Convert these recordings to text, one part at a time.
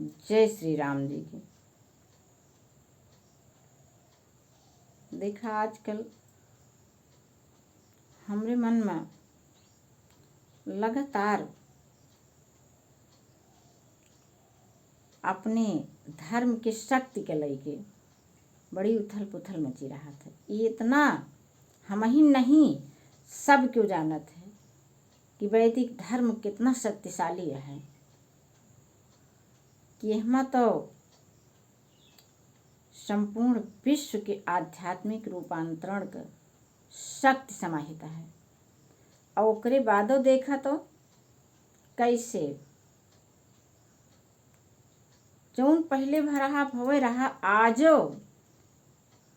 जय श्री राम जी की। देखा आजकल हमरे मन में लगातार अपने धर्म के शक्ति के लेके बड़ी उथल पुथल मची रहा था। ये इतना हम ही नहीं सब क्यों जानत है कि वैदिक धर्म कितना शक्तिशाली है, कि हम तो संपूर्ण विश्व के आध्यात्मिक रूपांतरण का शक्ति समाहित है। और ओकरे बादो देखा तो कैसे जौन पहले भरहा भवे रहा आजो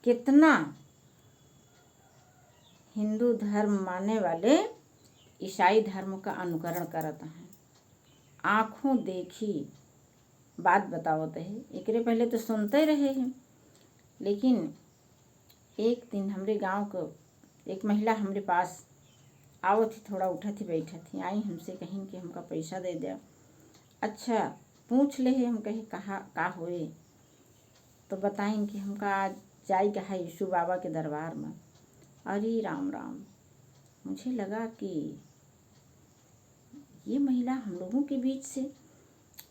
कितना हिंदू धर्म मानने वाले ईसाई धर्म का अनुकरण करत हैं। आँखों देखी बात बतावत है। एकरे पहले तो सुनते रहे हैं, लेकिन एक दिन हमरे गांव को एक महिला हमरे पास आवत थी, थोड़ा उठा थी बैठा थी, आई हमसे कहीं कि हमका पैसा दे दे। अच्छा पूछ ले है, हम कहे कहाँ का होए, तो बताएं कि हमका आज जाई कहा यीशु बाबा के दरबार में। अरे राम राम, मुझे लगा कि ये महिला हम लोगों के बीच से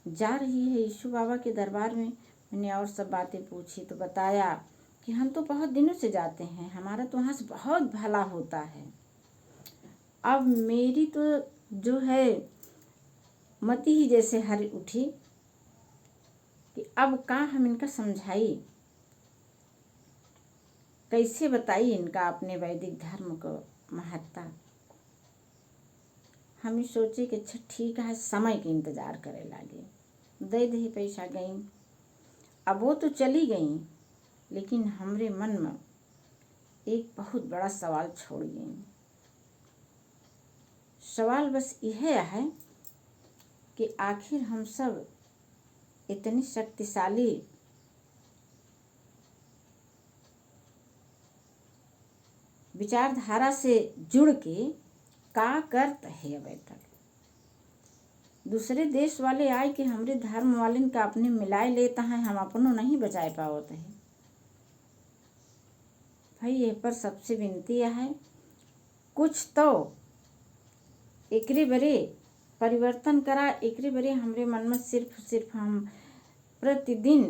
जा रही है यीशु बाबा के दरबार में। मैंने और सब बातें पूछी तो बताया कि हम तो बहुत दिनों से जाते हैं, हमारा तो वहाँ से बहुत भला होता है। अब मेरी तो जो है मती ही जैसे हर उठी कि अब का हम इनका समझाई, कैसे बताई इनका अपने वैदिक धर्म को महत्ता। हम ही सोचे कि अच्छा ठीक है, समय के इंतजार करे लागे, दे दे पैसा गई। अब वो तो चली गई, लेकिन हमरे मन में एक बहुत बड़ा सवाल छोड़ गई। सवाल बस यह है कि आखिर हम सब इतनी शक्तिशाली विचारधारा से जुड़ के का करत है। अब तक दूसरे देश वाले आए कि हमरे धर्म वाले का अपने मिलाए लेता है, हम अपनों नहीं बचाए पावत है। भाई ये पर सबसे विनती है, कुछ तो एकरे बरे परिवर्तन करा। एकरे बरे हमरे मन में सिर्फ हम प्रतिदिन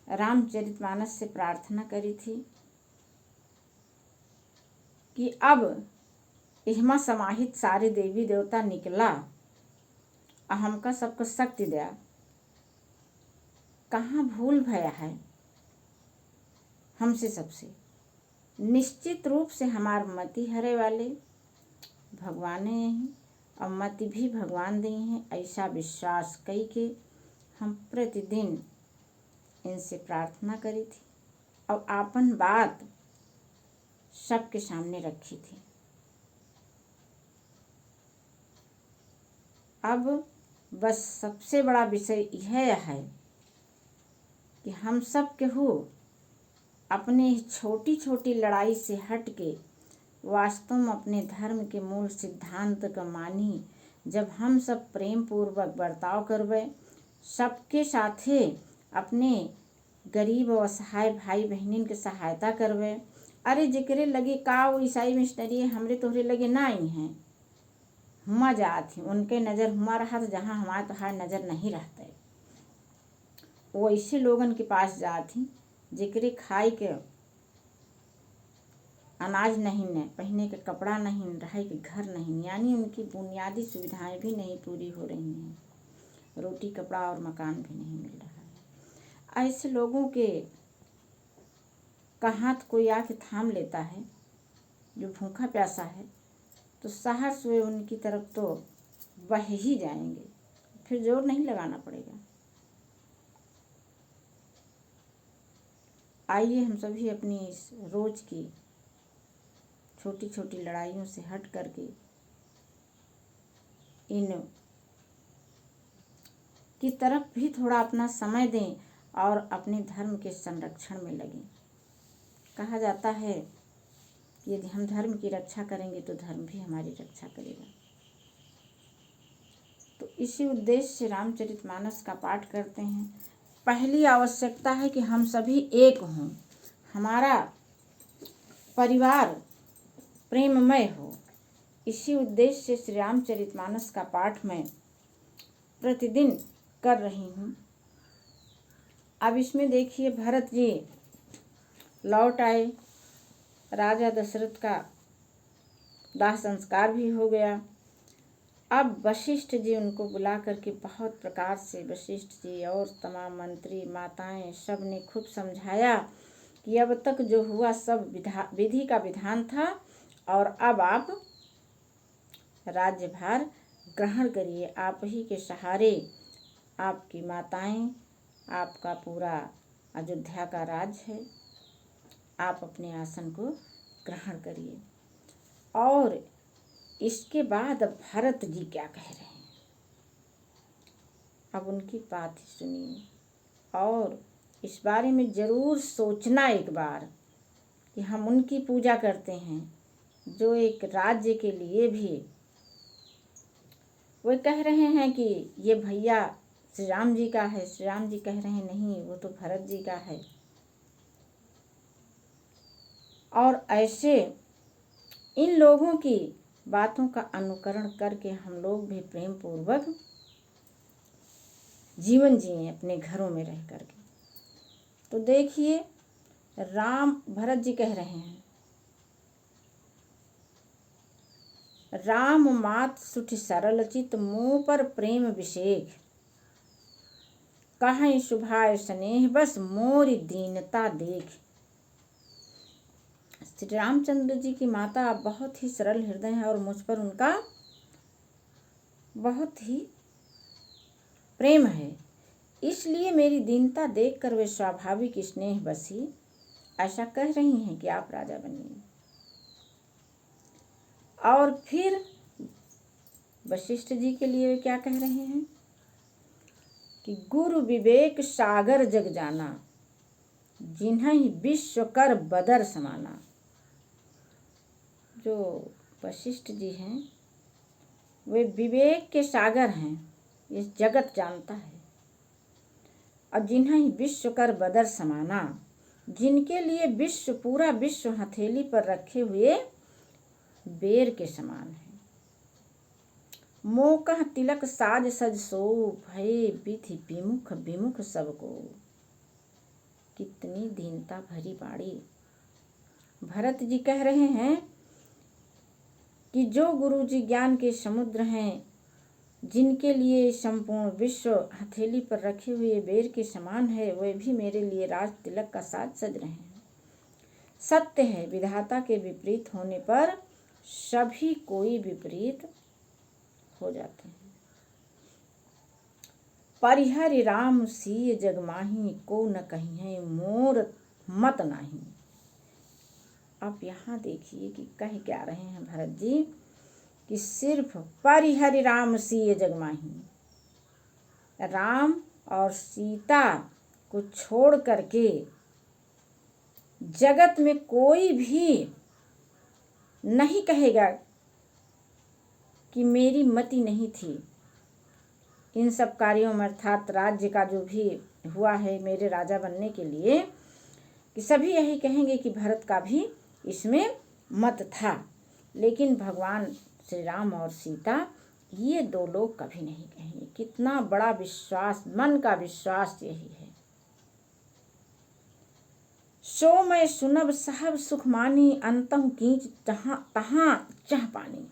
रामचरितमानस से प्रार्थना करी थी कि अब इहमा समाहित सारे देवी देवता निकला, हमका सबको शक्ति दिया। कहाँ भूल भया है हमसे सबसे। निश्चित रूप से हमार मति हरे वाले भगवान हैं और मति भी भगवान दी हैं, ऐसा विश्वास कई के हम प्रतिदिन इनसे प्रार्थना करी थी और आपन बात सबके सामने रखी थी। अब बस सबसे बड़ा विषय यह है कि हम सब केहू अपने छोटी छोटी लड़ाई से हट के वास्तव में अपने धर्म के मूल सिद्धांत का मानी। जब हम सब प्रेम पूर्वक बर्ताव करबे, सबके साथे अपने गरीब और असहाय भाई बहनिन के सहायता करबे। अरे जेकरे लगे का वो ईसाई मिशनरी हमरे तोहरे लगे ना आई हैं, हुआ जात ही उनके नज़र हुआ रहा तो जहाँ हमारे तो नज़र नहीं रहते, वो ऐसे लोगन के पास जात ही जेकरे खाए के अनाज नहीं न, पहने के कपड़ा नहीं, रहे के घर नहीं, यानी उनकी बुनियादी सुविधाएं भी नहीं पूरी हो रही हैं, रोटी कपड़ा और मकान भी नहीं मिल रहा है। ऐसे लोगों के कहाँ कोई आके थाम लेता है जो भूखा प्यासा है, तो शहर से उनकी तरफ तो बह ही जाएंगे, फिर जोर नहीं लगाना पड़ेगा। आइए हम सभी अपनी इस रोज की छोटी छोटी लड़ाइयों से हट करके इन की तरफ भी थोड़ा अपना समय दें और अपने धर्म के संरक्षण में लगें। कहा जाता है कि यदि हम धर्म की रक्षा करेंगे तो धर्म भी हमारी रक्षा करेगा। तो इसी उद्देश्य से रामचरितमानस का पाठ करते हैं। पहली आवश्यकता है कि हम सभी एक हों, हमारा परिवार प्रेममय हो। इसी उद्देश्य से श्री रामचरितमानस का पाठ मैं प्रतिदिन कर रही हूँ। अब इसमें देखिए, भरत जी लौट आए, राजा दशरथ का दाह संस्कार भी हो गया। अब वशिष्ठ जी उनको बुला करके बहुत प्रकार से वशिष्ठ जी और तमाम मंत्री माताएं सब ने खूब समझाया कि अब तक जो हुआ सब विधि का विधान था और अब आप राज्यभार ग्रहण करिए। आप ही के सहारे आपकी माताएं, आपका पूरा अयोध्या का राज है, आप अपने आसन को ग्रहण करिए। और इसके बाद भरत जी क्या कह रहे हैं, अब उनकी बात ही सुनिए और इस बारे में जरूर सोचना एक बार कि हम उनकी पूजा करते हैं जो एक राज्य के लिए भी वो कह रहे हैं कि ये भैया श्री राम जी का है। श्री राम जी कह रहे हैं नहीं, वो तो भरत जी का है। और ऐसे इन लोगों की बातों का अनुकरण करके हम लोग भी प्रेम पूर्वक जीवन जिए अपने घरों में रह करके। तो देखिए, भरत जी कह रहे हैं, राम मात सुठ सरल चित मुँह पर प्रेम विषेक, कहीं शुभाय स्नेह बस मोरी दीनता देख। श्री रामचंद्र जी की माता बहुत ही सरल हृदय है और मुझ पर उनका बहुत ही प्रेम है, इसलिए मेरी दीनता देखकर वे स्वाभाविक स्नेह बसी ऐसा कह रही हैं कि आप राजा बनिए। और फिर वशिष्ठ जी के लिए वे क्या कह रहे हैं कि गुरु विवेक सागर जग जाना, जिन्हीं विश्व कर बदर समाना। जो वशिष्ठ जी हैं वे विवेक के सागर हैं, इस जगत जानता है। और जिन्हीं विश्व कर बदर समाना, जिनके लिए विश्व पूरा विश्व हथेली पर रखे हुए बेर के समान है। मोकह तिलक साज सज सो, भय विधि विमुख विमुख सबको। कितनी दीनता भरी बाणी भरत जी कह रहे हैं कि जो गुरु जी ज्ञान के समुद्र हैं, जिनके लिए संपूर्ण विश्व हथेली पर रखे हुए बेर के समान है, वे भी मेरे लिए राज तिलक का साज सज रहे हैं। सत्य है, विधाता के विपरीत होने पर सभी कोई विपरीत हो जाते हैं। परिहरि राम सिय जग माही, को न कहीं है मोर मत नाही। आप यहाँ देखिए कि कह क्या रहे हैं भरत जी कि सिर्फ परिहरि राम सिय जग माही, राम और सीता को छोड़ करके जगत में कोई भी नहीं कहेगा कि मेरी मति नहीं थी इन सब कार्यों में, अर्थात राज्य का जो भी हुआ है मेरे राजा बनने के लिए, कि सभी यही कहेंगे कि भरत का भी इसमें मत था। लेकिन भगवान श्री राम और सीता ये दो लोग कभी नहीं कहेंगे। कितना बड़ा विश्वास, मन का विश्वास यही है। सो मैं सुनब साहब सुख मानी, अंतम कींच तहाँ चह पानी।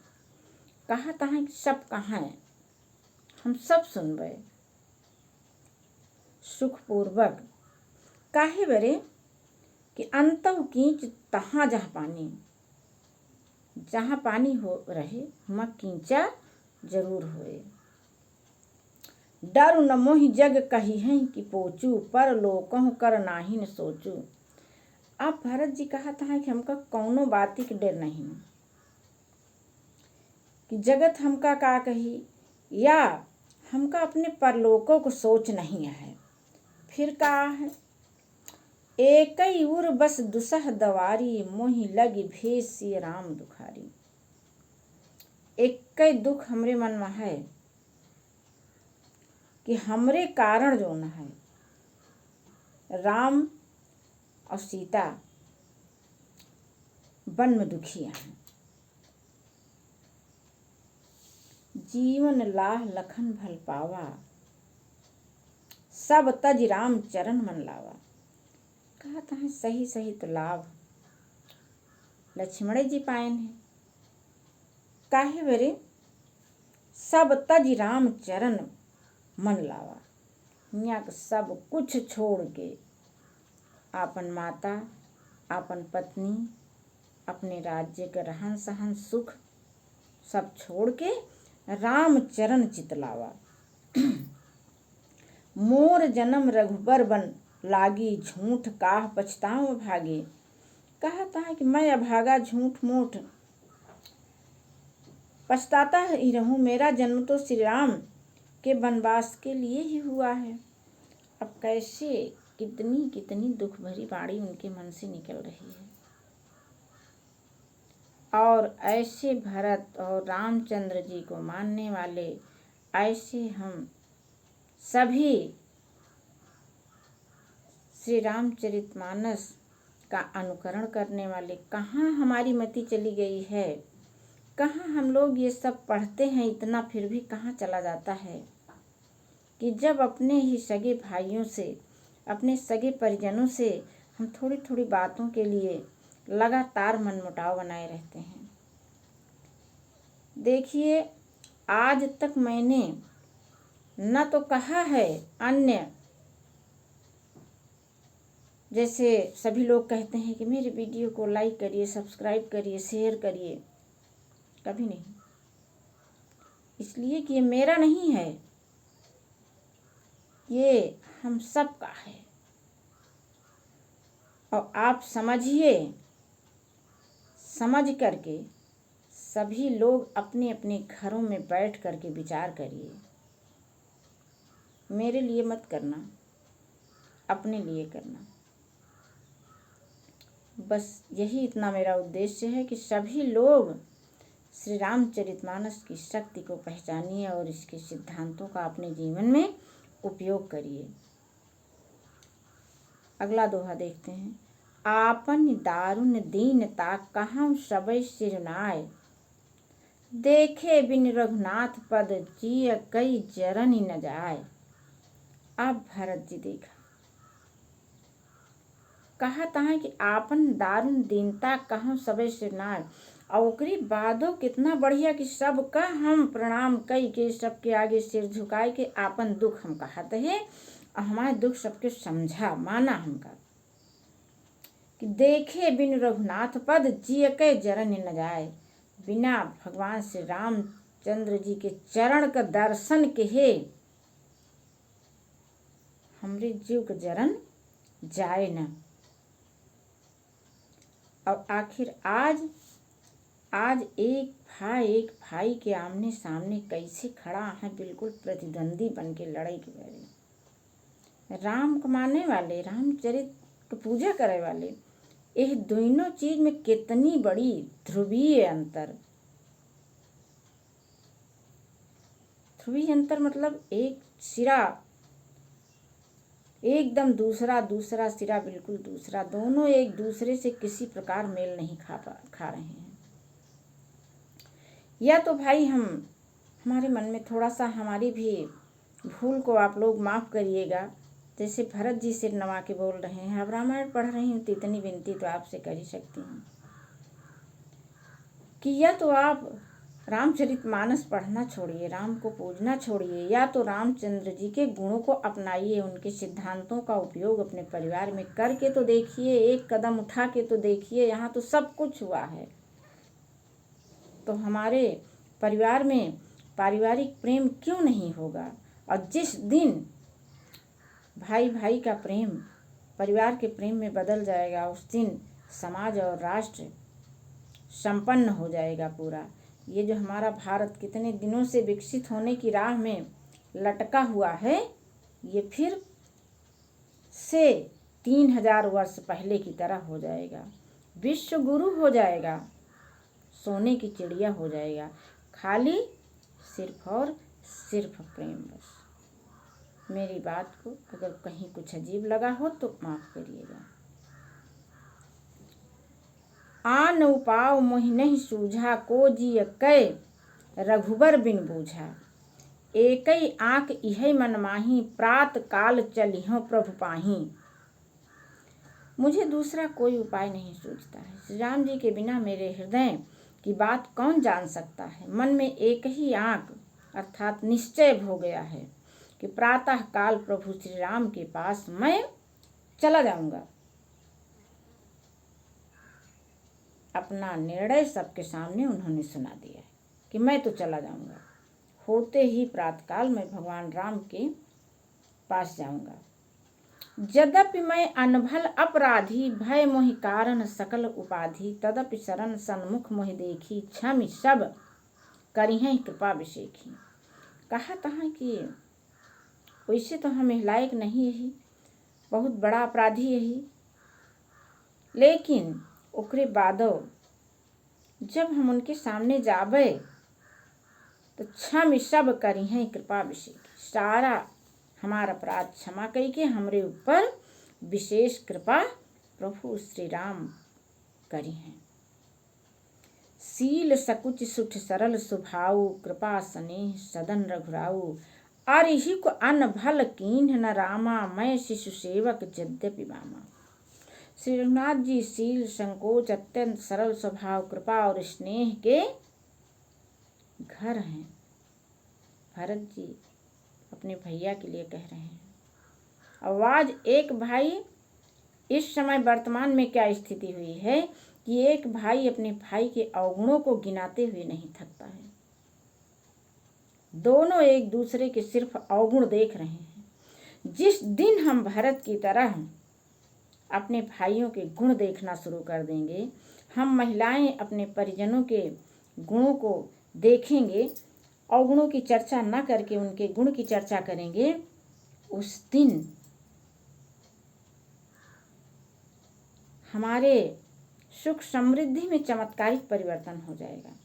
कहा तहाँ सब कहाँ है, हम सब सुनबे सुखपूर्वक। काहे बरे कि अंतव कींच तहाँ जहाँ पानी, जहाँ पानी हो रहे वहाँ कींचा जरूर होए। डर न मोहि जग कही है कि पोचू, पर लोकहु कर नाही न सोचू। अब भरत जी कहा था कि हमका कौनो बाती के डर नहीं कि जगत हमका का कही, या हमका अपने परलोकों को सोच नहीं है। फिर का है, एकई उर बस दुसह दवारी, मोहि लगी भेष सिय राम दुखारी। एक दुख हमरे मन में है कि हमरे कारण जो न है राम और सीता वन में दुखिया हैं। जीवन लाह लखन भल पावा, सब तज राम चरण मन लावा। कहता है सही सही तो लाभ लक्ष्मण जी पायन है। काहे बरे सब तज राम चरण मन लावा। यहाँ सब कुछ छोड़ के आपन माता, आपन पत्नी, अपने राज्य के रहन सहन सुख सब छोड़ के राम चरण चितलावा। मोर जन्म रघुबर बन लागी, झूठ काह पछताऊं भागे। कहता है कि मैं अभागा झूठ मूठ पछताता ही रहूं, मेरा जन्म तो श्री राम के वनवास के लिए ही हुआ है। अब कैसे कितनी कितनी दुख भरी बाणी उनके मन से निकल रही है। और ऐसे भरत और रामचंद्र जी को मानने वाले, ऐसे हम सभी श्री रामचरितमानस का अनुकरण करने वाले, कहाँ हमारी मति चली गई है, कहाँ हम लोग ये सब पढ़ते हैं इतना, फिर भी कहाँ चला जाता है कि जब अपने ही सगे भाइयों से, अपने सगे परिजनों से हम थोड़ी थोड़ी बातों के लिए लगातार मनमुटाव बनाए रहते हैं। देखिए, आज तक मैंने न तो कहा है अन्य, जैसे सभी लोग कहते हैं कि मेरे वीडियो को लाइक करिए, सब्सक्राइब करिए, शेयर करिए, कभी नहीं। इसलिए कि ये मेरा नहीं है, ये हम सब का है। और आप समझिए, समझ करके सभी लोग अपने अपने घरों में बैठ करके विचार करिए। मेरे लिए मत करना, अपने लिए करना। बस यही इतना मेरा उद्देश्य है कि सभी लोग श्री रामचरितमानस की शक्ति को पहचानिए और इसके सिद्धांतों का अपने जीवन में उपयोग करिए। अगला दोहा देखते हैं। आपन दारुण दीनता कहौं सबइ सिरनाय, देखे बिन रघुनाथ पद जिय कई जरनि न जाय। अब भरत जी देखा, कहता है कि आपन दारुण दीनता कहौं सबइ सिरनाय, और ओकरी बादो कितना बढ़िया कि सबका हम प्रणाम कई के, सबके आगे सिर झुकाए के आपन दुख हम कहते हैं और हमारे दुख सबके समझा माना हमका कि देखे बिन रघुनाथ पद जिय के जरन न जाए। बिना भगवान श्री रामचंद्र जी के चरण का दर्शन के हे हमरे जीव के जरन जाए न। और आखिर आज एक भाई के आमने सामने कैसे खड़ा है, बिल्कुल प्रतिद्वंदी बन के लड़ाई के बारे। राम को मानने वाले, रामचरित की पूजा करे वाले, यह दोनों चीज में कितनी बड़ी ध्रुवीय अंतर मतलब एक सिरा एकदम दूसरा सिरा बिल्कुल दूसरा, दोनों एक दूसरे से किसी प्रकार मेल नहीं खा रहे हैं। या तो भाई हमारे मन में थोड़ा सा हमारी भी भूल को आप लोग माफ़ करिएगा। जैसे भरत जी सिर नवा के बोल रहे हैं, अब रामायण पढ़ रही हूँ तो इतनी विनती तो आपसे कर ही सकती हूँ कि या तो आप रामचरितमानस पढ़ना छोड़िए, राम को पूजना छोड़िए, या तो रामचंद्र जी के गुणों को अपनाइए, उनके सिद्धांतों का उपयोग अपने परिवार में करके तो देखिए, एक कदम उठा के तो देखिए। यहाँ तो सब कुछ हुआ है, तो हमारे परिवार में पारिवारिक प्रेम क्यों नहीं होगा। और जिस दिन भाई भाई का प्रेम परिवार के प्रेम में बदल जाएगा, उस दिन समाज और राष्ट्र संपन्न हो जाएगा पूरा। ये जो हमारा भारत कितने दिनों से विकसित होने की राह में लटका हुआ है, ये फिर से 3000 वर्ष पहले की तरह हो जाएगा, विश्व गुरु हो जाएगा, सोने की चिड़िया हो जाएगा, खाली सिर्फ और सिर्फ प्रेम बस। मेरी बात को अगर कहीं कुछ अजीब लगा हो तो माफ़ करिएगा। आन उपाव मोहि नहीं सूझा, को जिय कै रघुबर बिन बूझा। एकई आँख इहै मन माही, प्रात काल चलिहो प्रभु पाही। मुझे दूसरा कोई उपाय नहीं सूझता है। श्री राम जी के बिना मेरे हृदय की बात कौन जान सकता है। मन में एक ही आँख अर्थात निश्चय हो गया है कि प्रातः काल प्रभु श्री राम के पास मैं चला जाऊंगा। अपना निर्णय सबके सामने उन्होंने सुना दिया है कि मैं तो चला जाऊंगा। होते ही प्रातःकाल मैं भगवान राम के पास जाऊंगा। यद्यपि मैं अनभल अपराधी, भय मोहि कारण सकल उपाधि। तदपि शरण सन्मुख मोहि देखी, क्षमि सब करिहै कृपा विशेखी। कहा तहाँ कि वैसे तो हमें लायक नहीं यही, बहुत बड़ा अपराधी यही, लेकिन ओकरे बादो जब हम उनके सामने जाबे तो क्षमि सब करिहै कृपा विशेखी। सारा हमारा अपराध क्षमा करके हमरे ऊपर विशेष कृपा प्रभु श्री राम करी हैं। सील सकुच सुठ सरल स्वभाव, कृपा स्नेह सदन रघुराऊ। अरिहिक अनभल कीन्ह न रामा, मैं शिशु सेवक यद्यपि बामा। श्री रघुनाथ जी सील संकोच अत्यंत सरल स्वभाव, कृपा और स्नेह के घर हैं। भरत जी अपने भैया के लिए कह रहे हैं। आवाज एक भाई, इस समय वर्तमान में क्या स्थिति हुई है कि एक भाई अपने भाई के अवगुणों को गिनाते हुए नहीं थकता है। दोनों एक दूसरे के सिर्फ अवगुण देख रहे हैं। जिस दिन हम भरत की तरह अपने भाइयों के गुण देखना शुरू कर देंगे, हम महिलाएं अपने परिजनों के गुणों को देखेंगे, अवगुणों की चर्चा न करके उनके गुण की चर्चा करेंगे, उस दिन हमारे सुख समृद्धि में चमत्कारिक परिवर्तन हो जाएगा।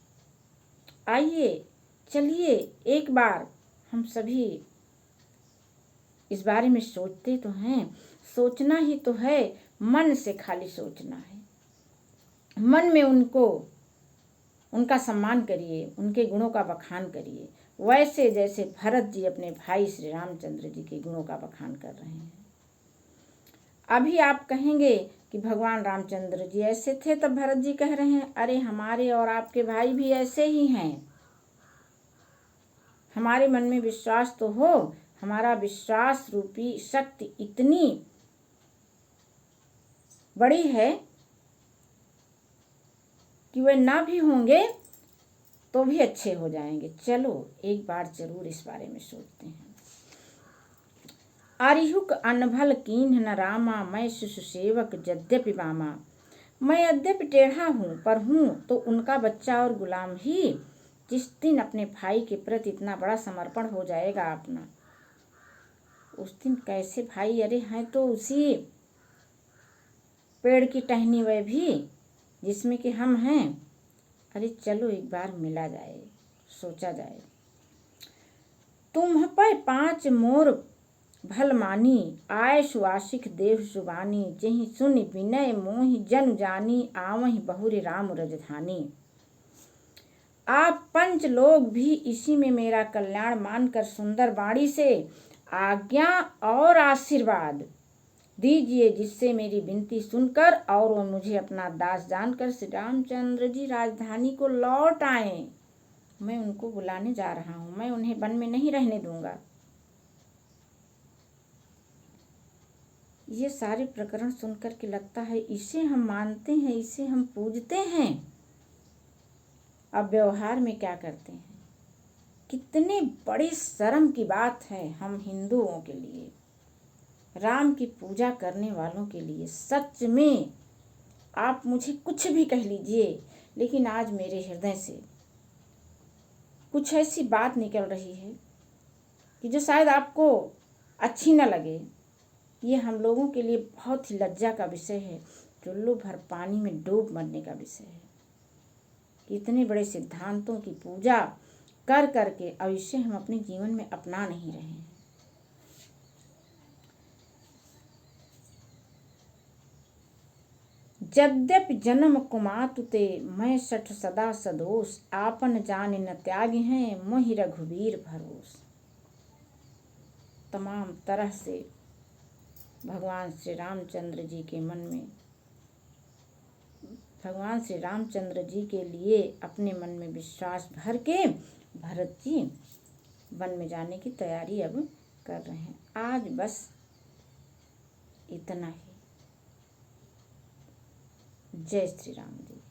आइए चलिए एक बार हम सभी इस बारे में सोचते तो हैं, सोचना ही तो है, मन से खाली सोचना है। मन में उनका सम्मान करिए, उनके गुणों का बखान करिए, वैसे जैसे भरत जी अपने भाई श्री रामचंद्र जी के गुणों का बखान कर रहे हैं। अभी आप कहेंगे कि भगवान रामचंद्र जी ऐसे थे, तब भरत जी कह रहे हैं अरे हमारे और आपके भाई भी ऐसे ही हैं। हमारे मन में विश्वास तो हो, हमारा विश्वास रूपी शक्ति इतनी बड़ी है कि वे ना भी होंगे तो भी अच्छे हो जाएंगे। चलो एक बार जरूर इस बारे में सोचते हैं। अरिहुक अनभल कीन्ह न रामा, मैं शिशु सेवक यद्यपि बामा। मैं यद्यपि टेढ़ा हूँ पर हूँ तो उनका बच्चा और गुलाम ही। जिस दिन अपने भाई के प्रति इतना बड़ा समर्पण हो जाएगा अपना, उस दिन कैसे भाई, अरे हैं तो उसी पेड़ की टहनी वे भी जिसमें कि हम हैं। अरे चलो एक बार मिला जाए, सोचा जाए। तुम पे 5 मोर भल मानी, आय सुआसिक देव सुबानी। जहि सुनि विनय मोहि जन जानी, आवहि बहुरि राम रजधानी। आप 5 लोग भी इसी में मेरा कल्याण मानकर सुंदर वाणी से आज्ञा और आशीर्वाद दीजिए, जिससे मेरी विनती सुनकर और वो मुझे अपना दास जानकर श्री रामचंद्र जी राजधानी को लौट आए। मैं उनको बुलाने जा रहा हूँ, मैं उन्हें वन में नहीं रहने दूंगा। ये सारे प्रकरण सुनकर के लगता है इसे हम मानते हैं, इसे हम पूजते हैं। अब व्यवहार में क्या करते हैं? कितने बड़ी शर्म की बात है हम हिंदुओं के लिए, राम की पूजा करने वालों के लिए। सच में आप मुझे कुछ भी कह लीजिए, लेकिन आज मेरे हृदय से कुछ ऐसी बात निकल रही है कि जो शायद आपको अच्छी न लगे। ये हम लोगों के लिए बहुत ही लज्जा का विषय है, चुल्लू भर पानी में डूब मरने का विषय है। इतने बड़े सिद्धांतों की पूजा कर करके अब इसे हम अपने जीवन में अपना नहीं रहे हैं। यद्यपि जन्म कुमातु ते, मैं सठ सदा सदोष, आपन जान न त्यागी हैं, मोहि रघुवीर भरोस। तमाम तरह से भगवान श्री रामचंद्र जी के मन में, भगवान श्री रामचंद्र जी के लिए अपने मन में विश्वास भर के भरत जी वन में जाने की तैयारी अब कर रहे हैं। आज बस इतना ही। जय श्री राम जी।